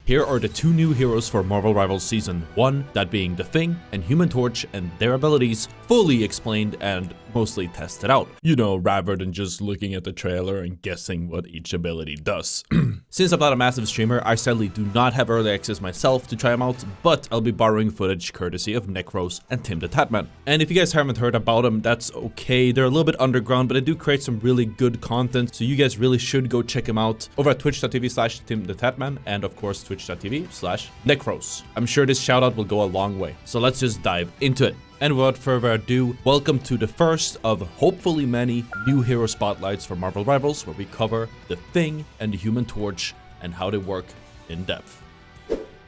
Here are the 2 new heroes for Marvel Rivals Season 1, that being The Thing and Human Torch, and their abilities fully explained and mostly tested out. You know, rather than just looking at the trailer and guessing what each ability does. Since I'm not a massive streamer, I sadly do not have early access myself to try them out, but I'll be borrowing footage courtesy of Necros and Tim the Tatman. And if you guys haven't heard about them, that's okay. They're a little bit underground, but they do create some really good content, so you guys really should go check them out over at twitch.tv/Tim the Tatman and of course twitch.tv/Necros. I'm sure this shout out will go a long way, so let's just dive into it. And without further ado, welcome to the first of hopefully many new hero spotlights for Marvel Rivals, where we cover The Thing and the Human Torch and how they work in depth.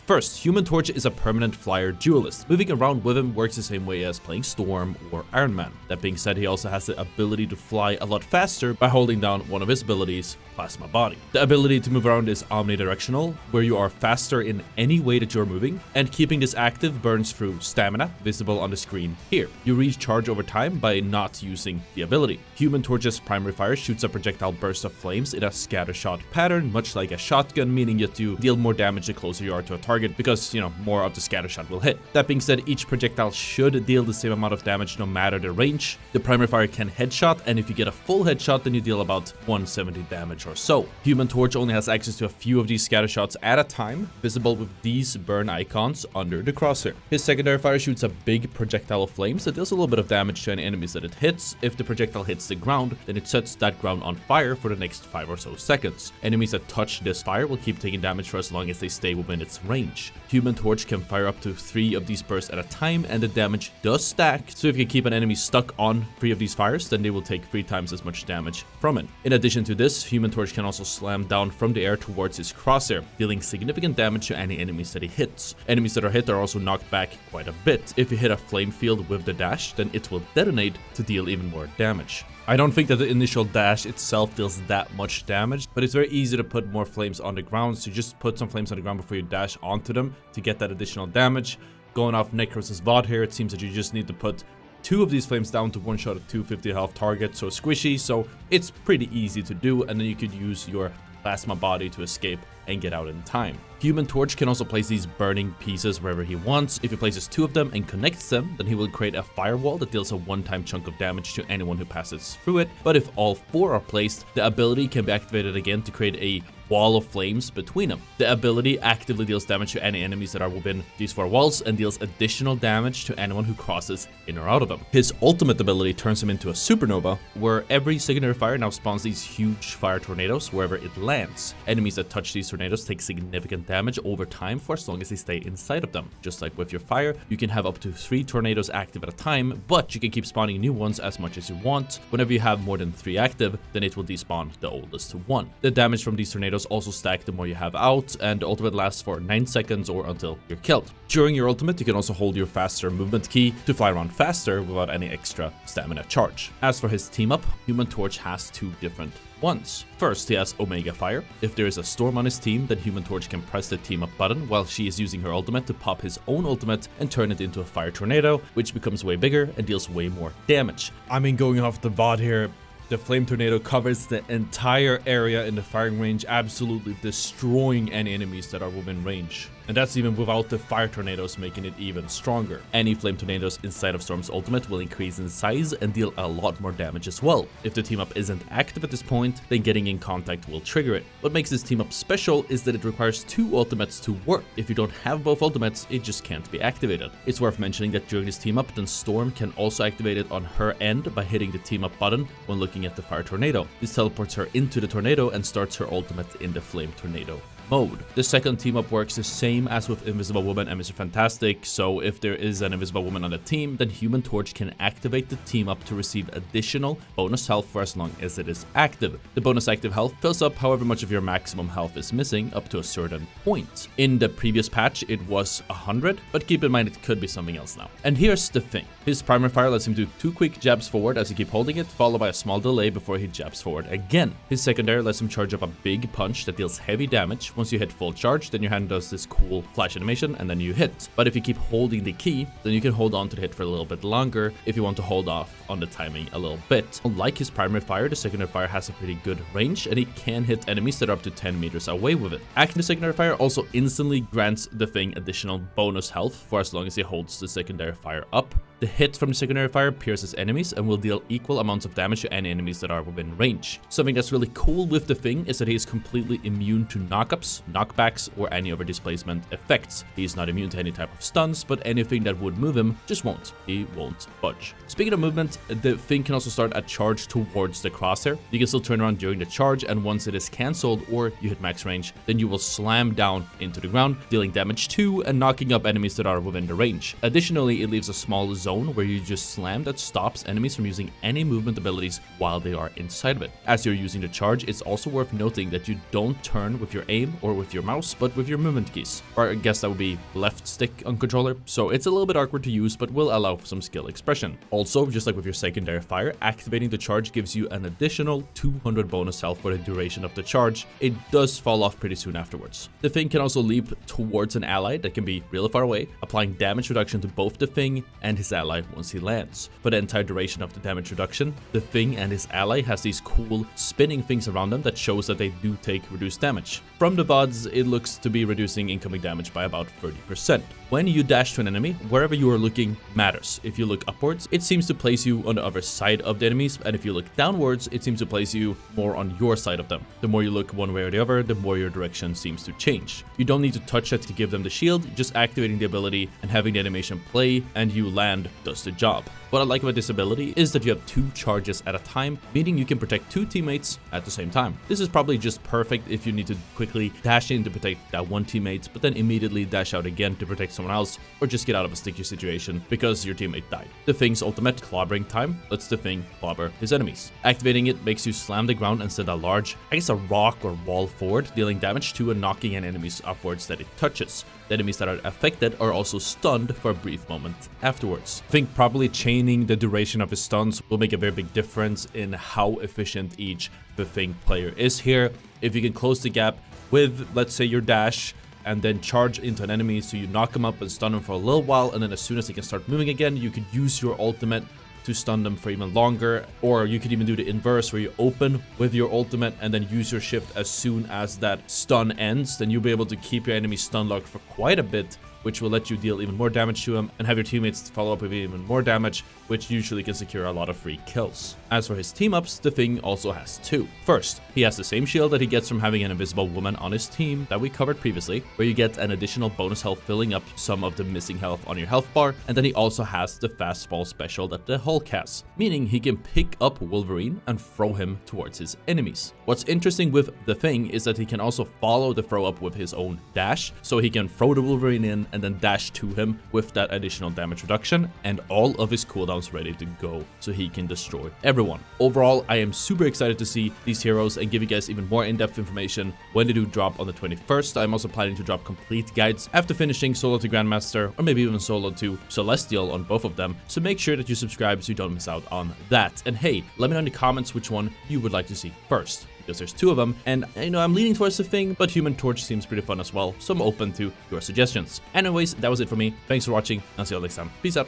First, Human Torch is a permanent flyer duelist. Moving around with him works the same way as playing Storm or Iron Man. That being said, he also has the ability to fly a lot faster by holding down one of his abilities, Plasma Body. The ability to move around is omnidirectional, where you are faster in any way that you're moving, and keeping this active burns through stamina, visible on the screen here. You recharge over time by not using the ability. Human Torch's primary fire shoots a projectile burst of flames in a scatter shot pattern, much like a shotgun, meaning that you deal more damage the closer you are to a target, because, you know, more of the scatter shot will hit. That being said, each projectile should deal the same amount of damage no matter the range. The primary fire can headshot, and if you get a full headshot, then you deal about 170 damage or so. Human Torch only has access to a few of these scatter shots at a time, visible with these burn icons under the crosshair. His secondary fire shoots a big projectile of flames that deals a little bit of damage to any enemies that it hits. If the projectile hits the ground, then it sets that ground on fire for the next 5 or so seconds. Enemies that touch this fire will keep taking damage for as long as they stay within its range. Human Torch can fire up to 3 of these bursts at a time, and the damage does stack, so if you keep an enemy stuck on 3 of these fires, then they will take 3 times as much damage from it. In addition to this, Human Torch can also slam down from the air towards his crosshair, dealing significant damage to any enemies that he hits. Enemies that are hit are also knocked back quite a bit. If you hit a flame field with the dash, then it will detonate to deal even more damage. I don't think that the initial dash itself deals that much damage, but it's very easy to put more flames on the ground, so you just put some flames on the ground before you dash onto them to get that additional damage. Going off Necros' VOD here, it seems that you just need to put 2 of these flames down to one-shot a 250 health target, so squishy, so it's pretty easy to do, and then you could use your Plasma Body to escape and get out in time. Human Torch can also place these burning pieces wherever he wants. If he places 2 of them and connects them, then he will create a firewall that deals a one-time chunk of damage to anyone who passes through it. But if all 4 are placed, the ability can be activated again to create a wall of flames between them. The ability actively deals damage to any enemies that are within these 4 walls and deals additional damage to anyone who crosses in or out of them. His ultimate ability turns him into a supernova, where every secondary fire now spawns these huge fire tornadoes wherever it lands. Enemies that touch these tornadoes take significant damage over time for as long as they stay inside of them. Just like with your fire, you can have up to 3 tornadoes active at a time, but you can keep spawning new ones as much as you want. Whenever you have more than 3 active, then it will despawn the oldest one. The damage from these tornadoes also stack the more you have out, and the ultimate lasts for 9 seconds or until you're killed. During your ultimate, you can also hold your faster movement key to fly around faster without any extra stamina charge. As for his team up, Human Torch has 2 different ones. First, he has Omega Fire. If there is a Storm on his team, then Human Torch can press the team up button while she is using her ultimate to pop his own ultimate and turn it into a fire tornado, which becomes way bigger and deals way more damage. I mean, going off the VOD here, the flame tornado covers the entire area in the firing range, absolutely destroying any enemies that are within range. And that's even without the fire tornadoes, making it even stronger. Any flame tornadoes inside of Storm's ultimate will increase in size and deal a lot more damage as well. If the team up isn't active at this point, then getting in contact will trigger it. What makes this team up special is that it requires 2 ultimates to work. If you don't have both ultimates, it just can't be activated. It's worth mentioning that during this team up, then Storm can also activate it on her end by hitting the team up button when looking at the fire tornado. This teleports her into the tornado and starts her ultimate in the flame tornado mode. The second team up works the same as with Invisible Woman and Mr. Fantastic, so if there is an Invisible Woman on the team, then Human Torch can activate the team up to receive additional bonus health for as long as it is active. The bonus active health fills up however much of your maximum health is missing up to a certain point. In the previous patch, it was 100, but keep in mind it could be something else now. And here's the thing. His primary fire lets him do 2 quick jabs forward as you keep holding it, followed by a small delay before he jabs forward again. His secondary lets him charge up a big punch that deals heavy damage Once you hit full charge, then your hand does this cool flash animation and then you hit. But if you keep holding the key, then you can hold on to the hit for a little bit longer if you want to hold off on the timing a little bit. Unlike his primary fire, the secondary fire has a pretty good range and he can hit enemies that are up to 10 meters away with it. Acting the secondary fire also instantly grants the thing additional bonus health for as long as he holds the secondary fire up. The hit from the secondary fire pierces enemies and will deal equal amounts of damage to any enemies that are within range. Something that's really cool with the thing is that he is completely immune to knockups, knockbacks, or any other displacement effects. He is not immune to any type of stuns, but anything that would move him just won't. He won't budge. Speaking of movement, the thing can also start a charge towards the crosshair. You can still turn around during the charge, and once it is cancelled or you hit max range, then you will slam down into the ground, dealing damage to and knocking up enemies that are within the range. Additionally, it leaves a small zone where you just slam that stops enemies from using any movement abilities while they are inside of it. As you're using the charge, it's also worth noting that you don't turn with your aim or with your mouse, but with your movement keys. Or I guess that would be left stick on controller. So it's a little bit awkward to use, but will allow for some skill expression. Also, just like with your secondary fire, activating the charge gives you an additional 200 bonus health for the duration of the charge. It does fall off pretty soon afterwards. The thing can also leap towards an ally that can be really far away, applying damage reduction to both the thing and his ally once he lands. For the entire duration of the damage reduction, the thing and his ally has these cool spinning things around them that shows that they do take reduced damage. From the VODs, it looks to be reducing incoming damage by about 30%. When you dash to an enemy, wherever you are looking matters. If you look upwards, it seems to place you on the other side of the enemies, and if you look downwards, it seems to place you more on your side of them. The more you look one way or the other, the more your direction seems to change. You don't need to touch it to give them the shield, just activating the ability and having the animation play and you land does the job. What I like about this ability is that you have 2 charges at a time, meaning you can protect 2 teammates at the same time. This is probably just perfect if you need to quickly dash in to protect that one teammate, but then immediately dash out again to protect someone else, or just get out of a sticky situation because your teammate died. The thing's ultimate, clobbering time, lets the thing clobber his enemies. Activating it makes you slam the ground and send a large, I guess a rock or wall forward, dealing damage to and knocking an enemies upwards that it touches. The enemies that are affected are also stunned for a brief moment afterwards. I think probably chaining the duration of his stuns will make a very big difference in how efficient each the thing player is here. If you can close the gap with, let's say, your dash, and then charge into an enemy so you knock him up and stun him for a little while, and then as soon as he can start moving again, you could use your ultimate to stun them for even longer, or you could even do the inverse where you open with your ultimate and then use your shift as soon as that stun ends. Then you'll be able to keep your enemy stun locked for quite a bit, which will let you deal even more damage to him and have your teammates follow up with even more damage, which usually can secure a lot of free kills. As for his team ups, the thing also has 2. First, he has the same shield that he gets from having an invisible woman on his team that we covered previously, where you get an additional bonus health filling up some of the missing health on your health bar, and then he also has the fast fall special that the Hulk has, meaning he can pick up Wolverine and throw him towards his enemies. What's interesting with the thing is that he can also follow the throw up with his own dash, so he can throw the Wolverine in and then dash to him with that additional damage reduction, and all of his cooldowns ready to go so he can destroy everyone. Overall, I am super excited to see these heroes and give you guys even more in-depth information when they do drop on the 21st. I'm also planning to drop complete guides after finishing Solo to Grandmaster, or maybe even Solo to Celestial on both of them, so make sure that you subscribe so you don't miss out on that. And hey, let me know in the comments which one you would like to see first, because there's 2 of them, and you know, I'm leaning towards the thing, but Human Torch seems pretty fun as well, so I'm open to your suggestions. Anyways, that was it for me. Thanks for watching, and I'll see you all next time. Peace out.